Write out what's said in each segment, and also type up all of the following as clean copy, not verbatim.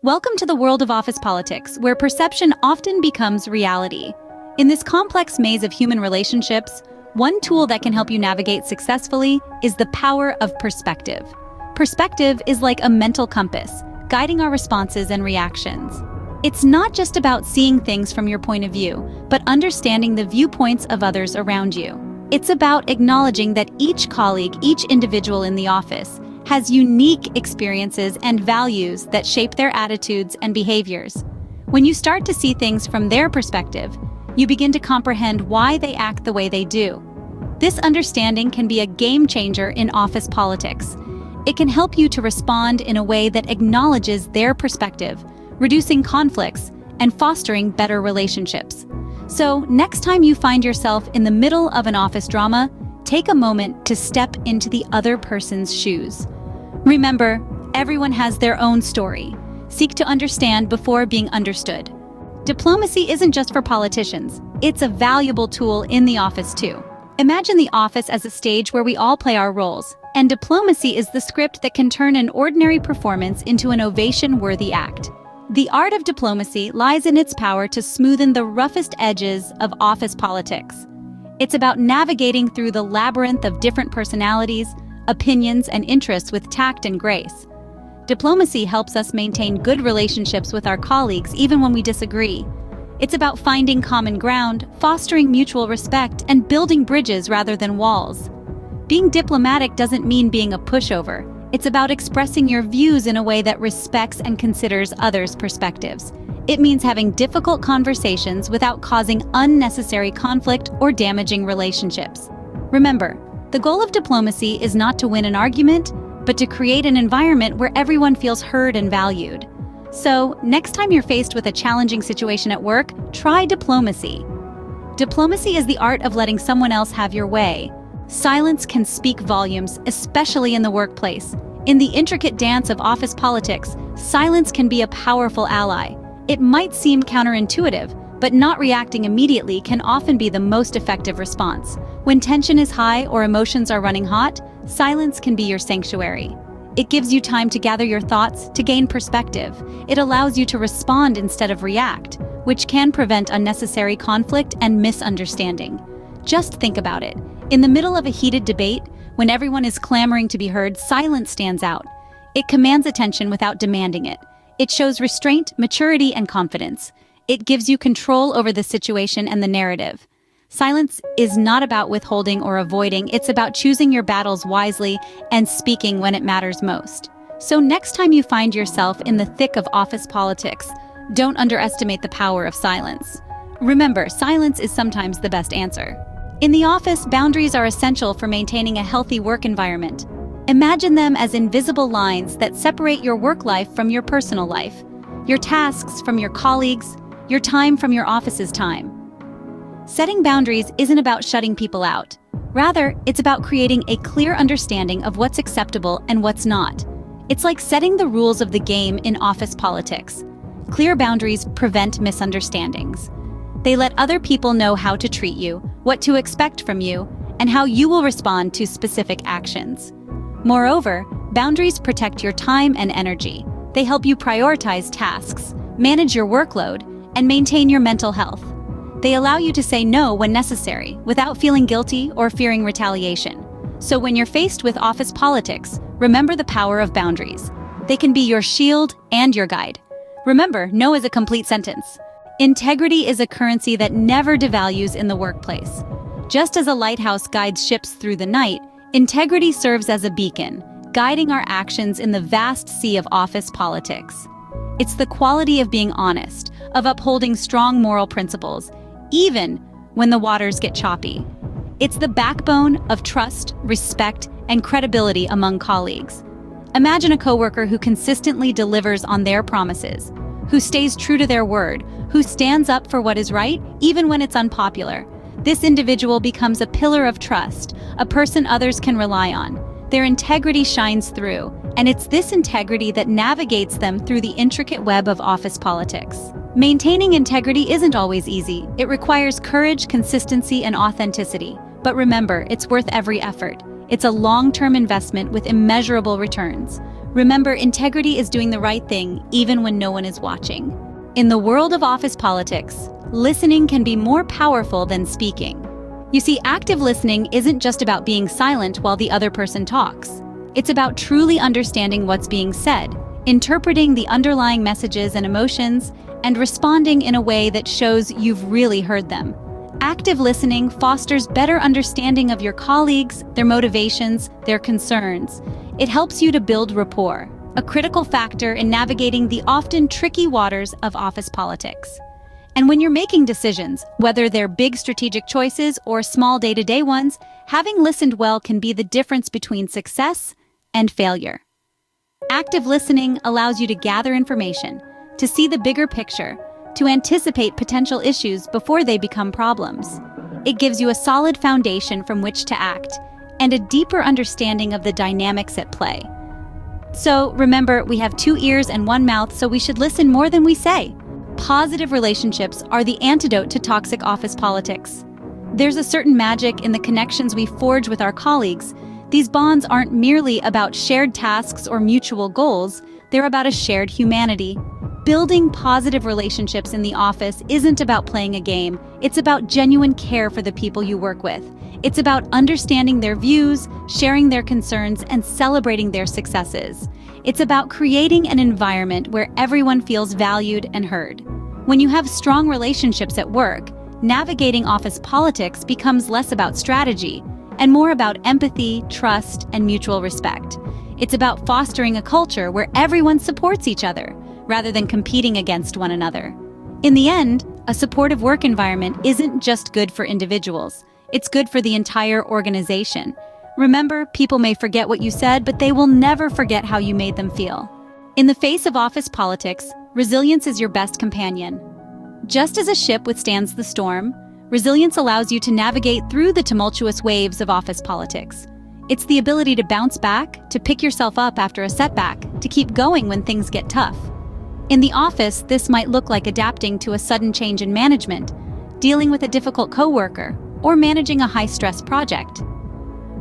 Welcome to the world of office politics, where perception often becomes reality. In this complex maze of human relationships, one tool that can help you navigate successfully is the power of perspective. Perspective is like a mental compass, guiding our responses and reactions. It's not just about seeing things from your point of view, but understanding the viewpoints of others around you. It's about acknowledging that each colleague, each individual in the office, has unique experiences and values that shape their attitudes and behaviors. When you start to see things from their perspective, you begin to comprehend why they act the way they do. This understanding can be a game changer in office politics. It can help you to respond in a way that acknowledges their perspective, reducing conflicts and fostering better relationships. So, next time you find yourself in the middle of an office drama, take a moment to step into the other person's shoes. Remember, everyone has their own story. Seek to understand before being understood. Diplomacy isn't just for politicians. It's a valuable tool in the office too. Imagine the office as a stage where we all play our roles, and diplomacy is the script that can turn an ordinary performance into an ovation-worthy act. The art of diplomacy lies in its power to smoothen the roughest edges of office politics. It's about navigating through the labyrinth of different personalities, opinions, and interests with tact and grace. Diplomacy helps us maintain good relationships with our colleagues even when we disagree. It's about finding common ground, fostering mutual respect, and building bridges rather than walls. Being diplomatic doesn't mean being a pushover. It's about expressing your views in a way that respects and considers others' perspectives. It means having difficult conversations without causing unnecessary conflict or damaging relationships. Remember, the goal of diplomacy is not to win an argument, but to create an environment where everyone feels heard and valued. So, next time you're faced with a challenging situation at work, try diplomacy. Diplomacy is the art of letting someone else have your way. Silence can speak volumes, especially in the workplace. In the intricate dance of office politics, silence can be a powerful ally. It might seem counterintuitive, but not reacting immediately can often be the most effective response. When tension is high or emotions are running hot, silence can be your sanctuary. It gives you time to gather your thoughts, to gain perspective. It allows you to respond instead of react, which can prevent unnecessary conflict and misunderstanding. Just think about it. In the middle of a heated debate, when everyone is clamoring to be heard, silence stands out. It commands attention without demanding it. It shows restraint, maturity, and confidence. It gives you control over the situation and the narrative. Silence is not about withholding or avoiding. It's about choosing your battles wisely and speaking when it matters most. So next time you find yourself in the thick of office politics, don't underestimate the power of silence. Remember, silence is sometimes the best answer. In the office, boundaries are essential for maintaining a healthy work environment. Imagine them as invisible lines that separate your work life from your personal life, your tasks from your colleagues, your time from your office's time. Setting boundaries isn't about shutting people out. Rather, it's about creating a clear understanding of what's acceptable and what's not. It's like setting the rules of the game in office politics. Clear boundaries prevent misunderstandings. They let other people know how to treat you, what to expect from you, and how you will respond to specific actions. Moreover, boundaries protect your time and energy. They help you prioritize tasks, manage your workload, and maintain your mental health. They allow you to say no when necessary, without feeling guilty or fearing retaliation. So when you're faced with office politics, remember the power of boundaries. They can be your shield and your guide. Remember, no is a complete sentence. Integrity is a currency that never devalues in the workplace. Just as a lighthouse guides ships through the night, integrity serves as a beacon, guiding our actions in the vast sea of office politics. It's the quality of being honest, of upholding strong moral principles, even when the waters get choppy. It's the backbone of trust, respect, and credibility among colleagues. Imagine a coworker who consistently delivers on their promises, who stays true to their word, who stands up for what is right, even when it's unpopular. This individual becomes a pillar of trust, a person others can rely on. Their integrity shines through, and it's this integrity that navigates them through the intricate web of office politics. Maintaining integrity isn't always easy. It requires courage, consistency, and authenticity. But remember, it's worth every effort. It's a long-term investment with immeasurable returns. Remember, integrity is doing the right thing even when no one is watching. In the world of office politics, listening can be more powerful than speaking. You see, active listening isn't just about being silent while the other person talks. It's about truly understanding what's being said, interpreting the underlying messages and emotions, and responding in a way that shows you've really heard them. Active listening fosters better understanding of your colleagues, their motivations, their concerns. It helps you to build rapport, a critical factor in navigating the often tricky waters of office politics. And when you're making decisions, whether they're big strategic choices or small day-to-day ones, having listened well can be the difference between success and failure. Active listening allows you to gather information, to see the bigger picture, to anticipate potential issues before they become problems. It gives you a solid foundation from which to act, and a deeper understanding of the dynamics at play. So remember, we have 2 ears and 1 mouth, so we should listen more than we say. Positive relationships are the antidote to toxic office politics. There's a certain magic in the connections we forge with our colleagues. These bonds aren't merely about shared tasks or mutual goals, they're about a shared humanity. Building positive relationships in the office isn't about playing a game, it's about genuine care for the people you work with. It's about understanding their views, sharing their concerns, and celebrating their successes. It's about creating an environment where everyone feels valued and heard. When you have strong relationships at work, navigating office politics becomes less about strategy and more about empathy, trust, and mutual respect. It's about fostering a culture where everyone supports each other, rather than competing against one another. In the end, a supportive work environment isn't just good for individuals, it's good for the entire organization. Remember, people may forget what you said, but they will never forget how you made them feel. In the face of office politics, resilience is your best companion. Just as a ship withstands the storm, resilience allows you to navigate through the tumultuous waves of office politics. It's the ability to bounce back, to pick yourself up after a setback, to keep going when things get tough. In the office, this might look like adapting to a sudden change in management, dealing with a difficult coworker, or managing a high-stress project.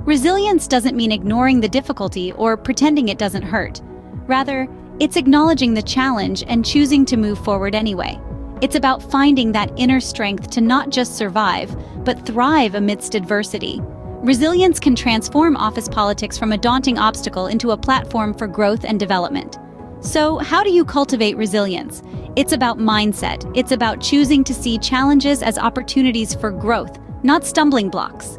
Resilience doesn't mean ignoring the difficulty or pretending it doesn't hurt. Rather, it's acknowledging the challenge and choosing to move forward anyway. It's about finding that inner strength to not just survive, but thrive amidst adversity. Resilience can transform office politics from a daunting obstacle into a platform for growth and development. So, how do you cultivate resilience? It's about mindset. It's about choosing to see challenges as opportunities for growth, not stumbling blocks.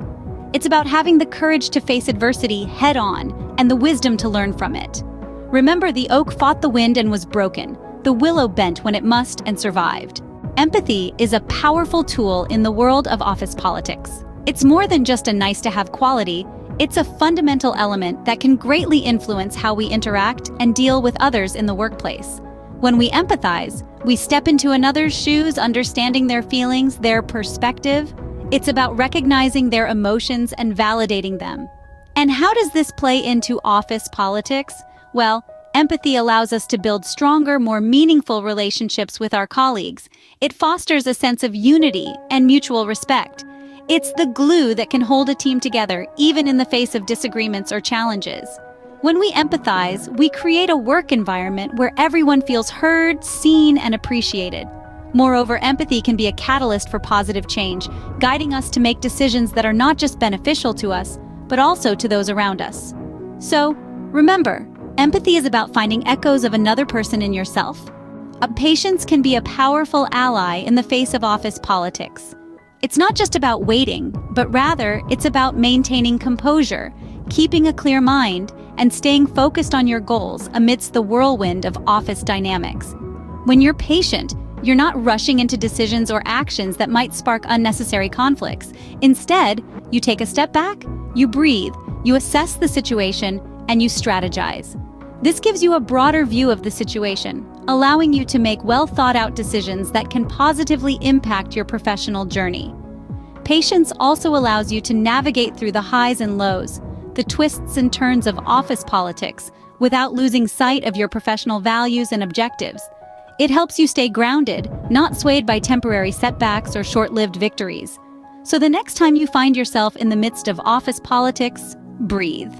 It's about having the courage to face adversity head-on and the wisdom to learn from it. Remember, the oak fought the wind and was broken. The willow bent when it must and survived. Empathy is a powerful tool in the world of office politics. It's more than just a nice-to-have quality. It's a fundamental element that can greatly influence how we interact and deal with others in the workplace. When we empathize, we step into another's shoes, understanding their feelings, their perspective. It's about recognizing their emotions and validating them. And how does this play into office politics? Well, empathy allows us to build stronger, more meaningful relationships with our colleagues. It fosters a sense of unity and mutual respect. It's the glue that can hold a team together, even in the face of disagreements or challenges. When we empathize, we create a work environment where everyone feels heard, seen, and appreciated. Moreover, empathy can be a catalyst for positive change, guiding us to make decisions that are not just beneficial to us, but also to those around us. So, remember, empathy is about finding echoes of another person in yourself. Patience can be a powerful ally in the face of office politics. It's not just about waiting, but rather it's about maintaining composure, keeping a clear mind, and staying focused on your goals amidst the whirlwind of office dynamics. When you're patient, you're not rushing into decisions or actions that might spark unnecessary conflicts. Instead, you take a step back, you breathe, you assess the situation, and you strategize. This gives you a broader view of the situation, allowing you to make well-thought-out decisions that can positively impact your professional journey. Patience also allows you to navigate through the highs and lows, the twists and turns of office politics, without losing sight of your professional values and objectives. It helps you stay grounded, not swayed by temporary setbacks or short-lived victories. So the next time you find yourself in the midst of office politics, breathe.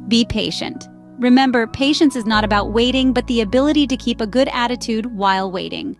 Be patient. Remember, patience is not about waiting, but the ability to keep a good attitude while waiting.